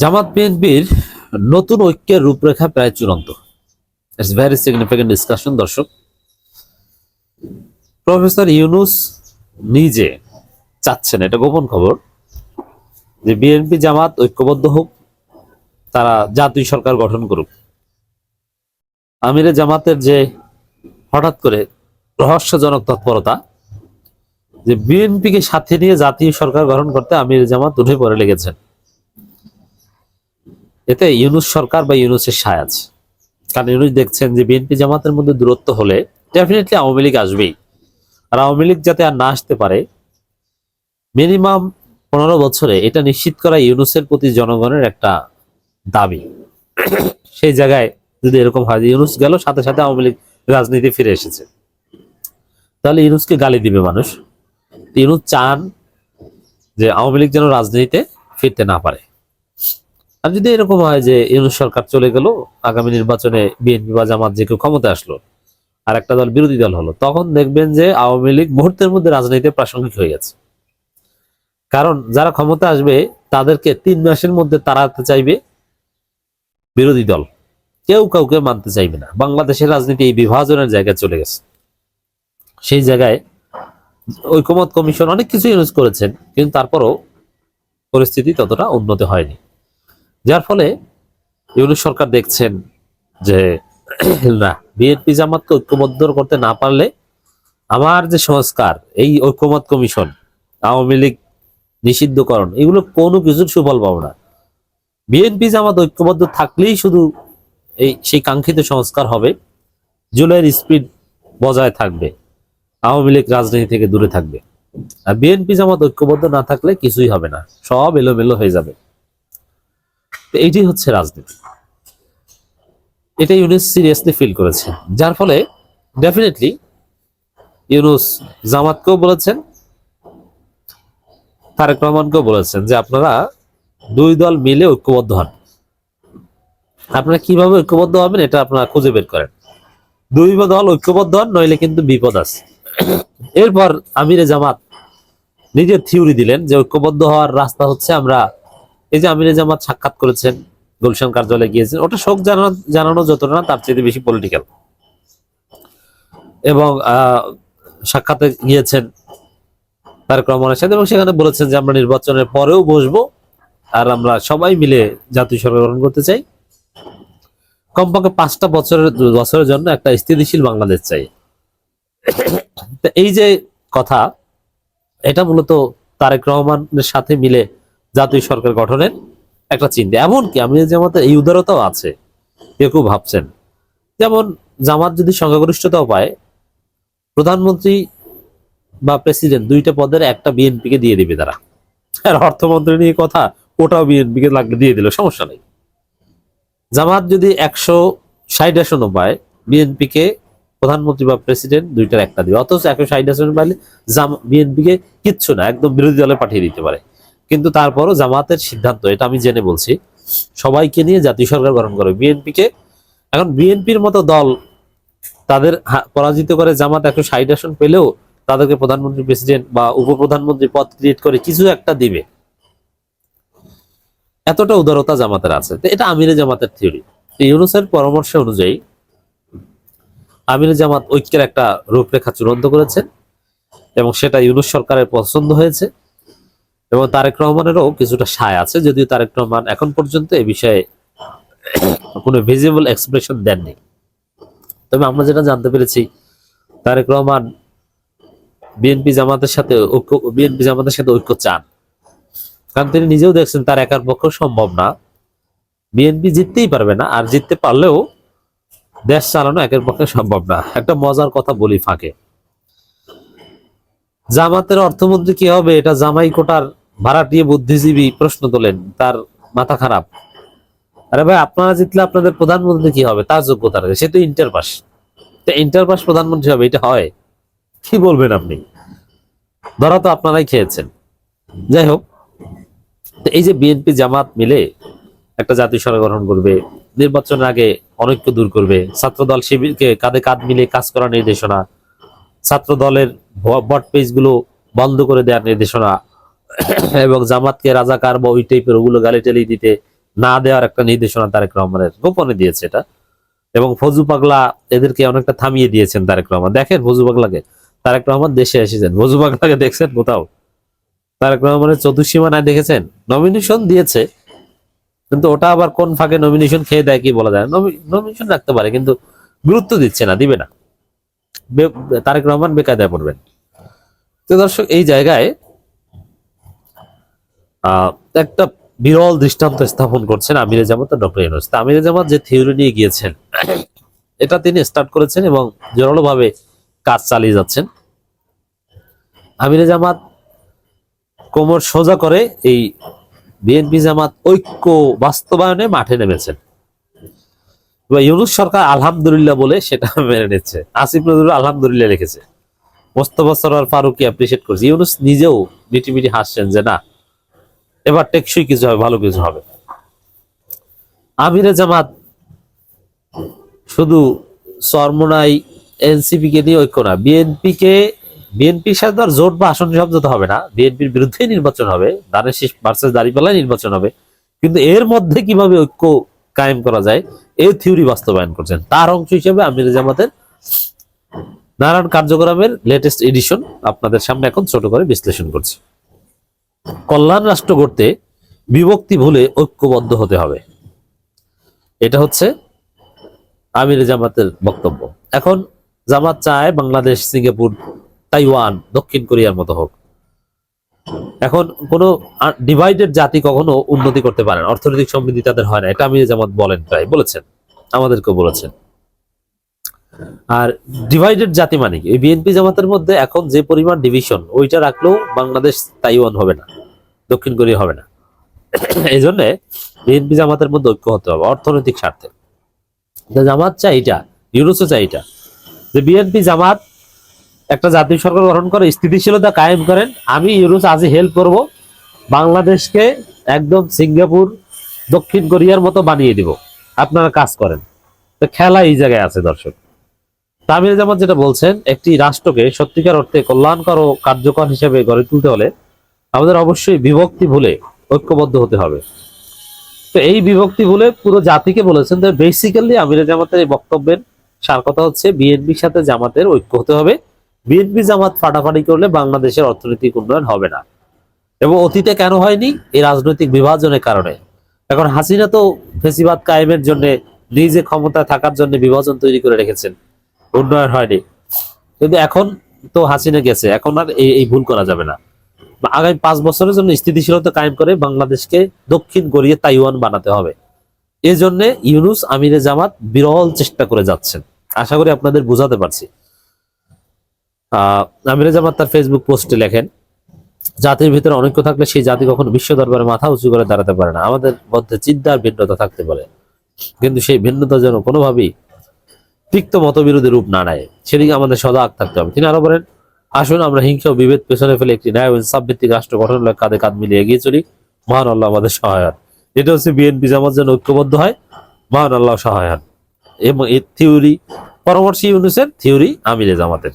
জামাত বিএনপির নতুন ঐক্যের রূপরেখা প্রায় চূড়ান্ত। It's very significant discussion. দর্শক, প্রফেসর ইউনূস নিজে চাচ্ছেন, এটা গোপন খবর, যে বিএনপি জামাত ঐক্যবদ্ধ হোক, তারা জাতীয় সরকার গঠন করুক। আমিরে জামাতের যে হঠাৎ করে রহস্যজনক তৎপরতা, যে বিএনপিকে সাথে নিয়ে জাতীয় সরকার গঠন করতে আমিরে জামাত উঠে পড়ে লেগেছেন। এতে ইউনূস সরকার বা ইউনূসের সায় আছে। কারণ ইউনূস দেখছেন যে বিএনপি জামাতের মধ্যে দূরত্ব হলে ডেফিনেটলি আওয়ামী লীগ আসবেই, আর আওয়ামী লীগ যাতে আর না আসতে পারে, মিনিমাম 15 বছরে এটা নিশ্চিত করা ইউনূসের প্রতি জনগণের একটা দাবি। সেই জায়গায় যদি এরকম হয় যে ইউনূস গেল, সাথে সাথে আওয়ামী লীগ রাজনীতি ফিরে এসেছে, তাহলে ইউনূসকে গালি দিবে মানুষ। ইউনূস চান যে আওয়ামী লীগ যেন রাজনীতিতে ফিরতে না পারে। আর যদি এরকম হয় যে ইউনূস সরকার চলে গেল, আগামী নির্বাচনে বিএনপি বা জামাত যে কেউ ক্ষমতা আসলো, আর একটা দল বিরোধী দল হলো, তখন দেখবেন যে আওয়ামী লীগ মুহূর্তের মধ্যে রাজনীতিতে প্রাসঙ্গিক হয়ে গেছে। কারণ যারা ক্ষমতা আসবে তাদেরকে 3 মাসের মধ্যে তাড়াতে চাইবে বিরোধী দল, কেউ কাউকে মানতে চাইবে না। বাংলাদেশের রাজনীতি এই বিভাজনের জায়গায় চলে গেছে। সেই জায়গায় ঐকমত্য কমিশন অনেক কিছু ইউজ করেছেন, কিন্তু তারপরও পরিস্থিতি ততটা উন্নত হয়নি। যার ফলে ইউনূস সরকার দেখছেন যে না, বিএনপি জামাতকে ঐক্যবদ্ধ করতে না পারলে আমার যে সংস্কার, এই ঐকমত্য কমিশন, আওয়ামী লীগ নিষিদ্ধকরণ, এগুলো কোনো কিছুর সুফল পাবো না। বিএনপি জামাত ঐক্যবদ্ধ থাকলেই শুধু সেই কাঙ্ক্ষিত সংস্কার হবে, জুলাইয়ের স্পিড বজায় থাকবে, আওয়ামী লীগ রাজনীতি থেকে দূরে থাকবে। আর বিএনপি জামাত ঐক্যবদ্ধ না থাকলে কিছুই হবে না, সব এলোমেলো হয়ে যাবে। তো এইটাই হচ্ছে রাজনীতি। এটা ইউনূস সিরিয়াসলি ফিল করেছে, যার ফলে ডেফিনেটলি ইউনূস জামাতকেও বলেছেন, তারেক রহমানকেও বলেছেন যে আপনারা 2 দল মিলে ঐক্যবদ্ধ হন। আপনারা কিভাবে ঐক্যবদ্ধ হবেন এটা আপনারা খুঁজে বের করেন। 2 দল ঐক্যবদ্ধ হন, নইলে কিন্তু বিপদ আছে। এরপর আমিরে জামাত নিজের থিওরি দিলেন যে ঐক্যবদ্ধ হওয়ার রাস্তা হচ্ছে, আমরা এই যে আমিরে জামাত সাক্ষাৎ করেছেন, গুলশান কার্যালয়ে গিয়েছেন, ওটা শোক জানানো যতটা না, তার চেয়ে বেশি পলিটিক্যাল। এবং সাক্ষাতে গিয়েছেন তারেক রহমানের সাথে, এবং সেখানে বলেছেন যে আমরা নির্বাচনের পরেও বসবো, আর আমরা সবাই মিলে জাতীয় সরকার গঠন করতে চাই, কমপক্ষে 5টা বছরের জন্য একটা স্থিতিশীল বাংলাদেশ চাই। এই যে কথা, এটা মূলত তারেক রহমানের সাথে মিলে জাতীয় সরকার গঠনের একটা চিন্তা। এমনকি আমি জামাতের এই উদারতাও আছে, কেউ কেউ ভাবছেন যেমন জামাত যদি সংখ্যাগরিষ্ঠতাও পায়, প্রধানমন্ত্রী বা প্রেসিডেন্ট 2টা পদের একটা বিএনপিকে দিয়ে দিবে তারা। আর অর্থমন্ত্রী নিয়ে কথা, ওটাও বিএনপিকে লাগলে দিয়ে দিল, সমস্যা নেই। জামাত যদি 160 আসনও পায়, বিএনপিকে প্রধানমন্ত্রী বা প্রেসিডেন্ট 2টার একটা দিবে। অথচ 160 আসন পাইলে বিএনপিকে কিচ্ছু না, একদম বিরোধী দলে পাঠিয়ে দিতে পারে। কিন্তু তারপরও জামাতের সিদ্ধান্ত, এটা আমি জেনে বলছি, সবাইকে নিয়ে জাতীয় সরকার গঠন করে। বিএনপিকে, এখন বিএনপির মতো দল তাদের পরাজিত করে জামাত 160 আসন পেলেও তাদেরকে প্রধানমন্ত্রী, প্রেসিডেন্ট বা উপপ্রধানমন্ত্রী পদ ক্রিয়েট করে কিছু একটা দিবে, এতটা উদারতা জামাতের আছে। তো এটা আমিরে জামাতের থিওরি। ইউনূসের পরামর্শ অনুযায়ী আমিরে জামাত ঐক্যের একটা রূপরেখা চূড়ান্ত করেছেন, এবং সেটা ইউনূস সরকারের পছন্দ হয়েছে, এবং তারেক রহমানেরও কিছুটা সায় আছে, যদিও তারেক রহমান এখন পর্যন্ত এ বিষয়ে কোনো ভিজিবল এক্সপ্রেশন দেননি। তবে আমরা যেটা জানতে পেরেছি, তারেক রহমান বিএনপি জামাতের সাথে ঐক্য চান, কারণ তিনি নিজেও দেখছেন তার একার পক্ষে সম্ভব না, বিএনপি জিততেই পারবে না, আর জিততে পারলেও দেশ চালানো একের পক্ষে সম্ভব না। একটা মজার কথা বলি ফাঁকে, জামাতের অর্থমন্ত্রী কি হবে এটা জামাই কোটার ভাড়াটিয়ে বুদ্ধিজীবী প্রশ্ন তোলেন, তার মাথা খারাপ। আরে ভাই, আপনারা জিতলে আপনাদের প্রধানমন্ত্রী কি হবে, তার যোগ্যতা রয়েছে, সে তো ইন্টার পাস। ইন্টার পাস প্রধানমন্ত্রী হবে, এটা হয়? কি বলবেন আপনি? ধরা তো আপনারাই খেয়েছেন। যাই হোক, এই যে বিএনপি জামাত মিলে একটা জাতীয় সরকার গঠন করবে, নির্বাচনের আগে অনৈক্য দূর করবে, ছাত্র দল শিবিরকে কাঁধে কাঁধ মিলে কাজ করার নির্দেশনা, ছাত্র দলের বট পেজ গুলো বন্ধ করে দেওয়ার নির্দেশনা, এবং জামাতকে রাজাকার বা ওই টাইপের ওগুলো গালি টালি দিতে না দেওয়ার একটা নির্দেশনা তারেক রহমানের গোপনে দিয়েছে এটা, এবং ফজু পাগলা এদেরকে অনেকটা থামিয়ে দিয়েছেন তারেক রহমান। দেখেন ফজু পাগলাকে, তারেক রহমান দেশে এসেছেন, ফজু পাগলাকে দেখছেন কোথাও? তারেক রহমানের চতুর্সীমানায় দেখেছেন? নমিনেশন দিয়েছে, কিন্তু ওটা আবার কোন ফাঁকে নমিনেশন খেয়ে দেয় কি বলা যায়। নমিনেশন রাখতে পারে, কিন্তু গুরুত্ব দিচ্ছে না, দিবে না। তারেক রহমান বেকায়দায় পড়বেন। তো দর্শক, এই জায়গায় একটা বিরল দৃষ্টান্ত স্থাপন করছেন আমিরে জামাত আর ডক্টর ইউনূস। আমিরে জামাত যে থিওরি নিয়ে গিয়েছেন এটা তিনি স্টার্ট করেছেন এবং জোরালোভাবে কাজ চালিয়ে যাচ্ছেন। আমিরে জামাত কোমর সোজা করে এই বিএনপি জামাত ঐক্য বাস্তবায়নে মাঠে নেমেছেন। ইউনূস সরকার আলহামদুলিল্লাহ বলে সেটা মেনে নিচ্ছে। আসিফ নজরুল আলহামদুলিল্লাহ লিখেছে, মোস্তফা সরোয়ার ফারুকী অ্যাপ্রিশিয়েট করছে। ইউনূস নিজেও মিটি মিটি হাসছেন যে না, এবার টেকসই কিছু হবে, ভালো কিছু হবে। আমিরে জামাত শুধু চরমোনাই এনসিপি কে নিয়ে ঐক্য না, বিএনপির সাথে আর জোট বা আসন সমঝোতা হবে না, বিএনপির বিরুদ্ধে নির্বাচন হবে, ধানের শীষ ভার্সেস দাঁড়িপাল্লায় নির্বাচন হবে। কিন্তু এর মধ্যে কিভাবে ঐক্য কায়েম করা যায় এই থিওরি বাস্তবায়ন করছেন। তার অংশ হিসেবে আমিরে জামাতের নানান কার্যক্রমের লেটেস্ট এডিশন আপনাদের সামনে এখন ছোট করে বিশ্লেষণ করছি। কল্যাণ রাষ্ট্র গড়তে বিভক্তি ভুলে ঐক্যবদ্ধ হতে হবে, এটা হচ্ছে আমিরে জামাতের বক্তব্য। এখন জামাত চায় বাংলাদেশ, সিঙ্গাপুর, তাইওয়ান, দক্ষিণ কোরিয়ার মতো হোক। এখন কোন ডিভাইডেড জাতি কখনো উন্নতি করতে পারে না, অর্থনৈতিক সমৃদ্ধি তাদের হয় না, এটা আমিরে জামাত বলেন, প্রায় বলেছেন, আমাদেরকেও বলেছেন। আর ডিভাইডেড জাতি মানে কি? এই বিএনপি জামাতের মধ্যে এখন যে পরিমাণ ডিভিশন, ওইটা রাখলেও বাংলাদেশ তাইওয়ান হবে না, দক্ষিণ কোরিয়া হবে না। এই জন্য বিএনপি জামাতের মধ্যে ঐক্য হতে হবে অর্থনৈতিক স্বার্থে। জামাত চাই এটা, ইউনূসও চাই এটা, যে বিএনপি জামাত একটা জাতীয় সরকার গঠন করে স্থিতিশীলতা কায়েম করেন। আমি ইউনূস আজই হেল্প করব, বাংলাদেশকে একদম সিঙ্গাপুর, দক্ষিণ কোরিয়ার মতো বানিয়ে দিব, আপনারা কাজ করেন। তো খেলা এই জায়গায় আছে দর্শক। আমিরে জামাত যেটা বলছেন, একটি রাষ্ট্রকে সত্যিকার অর্থে কল্যাণকর ও কার্যকর হিসেবে গড়ে তুলতে হলে আমাদের অবশ্যই বিভক্তি ভুলে ঐক্যবদ্ধ হতে হবে। তো এই বিভক্তি ভুলে পুরো জাতিকে বলেছেন। তো বেসিক্যালি আমিরে জামাতের এই বক্তব্যের সার কথা হচ্ছে বিএনপির সাথে জামাতের ঐক্য হতে হবে। বিএনপি জামাত ফাটাফাটি করলে বাংলাদেশের অর্থনৈতিক উন্নয়ন হবে না, এবং অতীতে কেন হয়নি? এই রাজনৈতিক বিভাজনের কারণে। এখন হাসিনা তো ফেসিবাদ কায়েমের জন্য, নিজে ক্ষমতায় থাকার জন্য বিভাজন তৈরি করে রেখেছেন, উন্নয়ন হয়নি। কিন্তু এখন তো হাসিনা গেছে, এখন আর এই ভুল করা যাবে না। আগামী 5 বছরের জন্য স্থিতিশীলতা কায়েম করে বাংলাদেশকে দক্ষিণ কোরিয়া, তাইওয়ান বানাতে হবে। এই জন্য ইউনূস, আমিরে জামাত বিরল চেষ্টা করে যাচ্ছেন। আশা করি আপনাদের বোঝাতে পারছি। আমিরে জামাত তার ফেসবুক পোস্টে লেখেন, জাতির ভিতরে অনৈক্য থাকলে সেই জাতি কখনো বিশ্ব দরবারে মাথা উঁচু করে দাঁড়াতে পারে না। আমাদের মধ্যে চিন্তার ভিন্নতা থাকতে পারে, কিন্তু সেই ভিন্নতা যেন কোনোভাবেই তিক্ত মতবিরোধী রূপ না নেয়, সেদিকে আমাদের সজাগ থাকতে হবে। তিনি আরো বলেন, আসুন আমরা হিংসা ও বিভেদ পেছনে ফেলে একটি ন্যায় ও ইনসাফ ভিত্তিক রাষ্ট্র গঠনের লক্ষ্যে কাঁধে কাঁধ মিলিয়ে এগিয়ে চলি। মহান আল্লাহ আমাদের সহায় হন। এটা হচ্ছে বিএনপি জামাত যেন ঐক্যবদ্ধ হয়, মহান আল্লাহ সহায় হন। এবং এই থিওরি পরামর্শ ইউনূসের, থিওরি আমিরে জামাতের।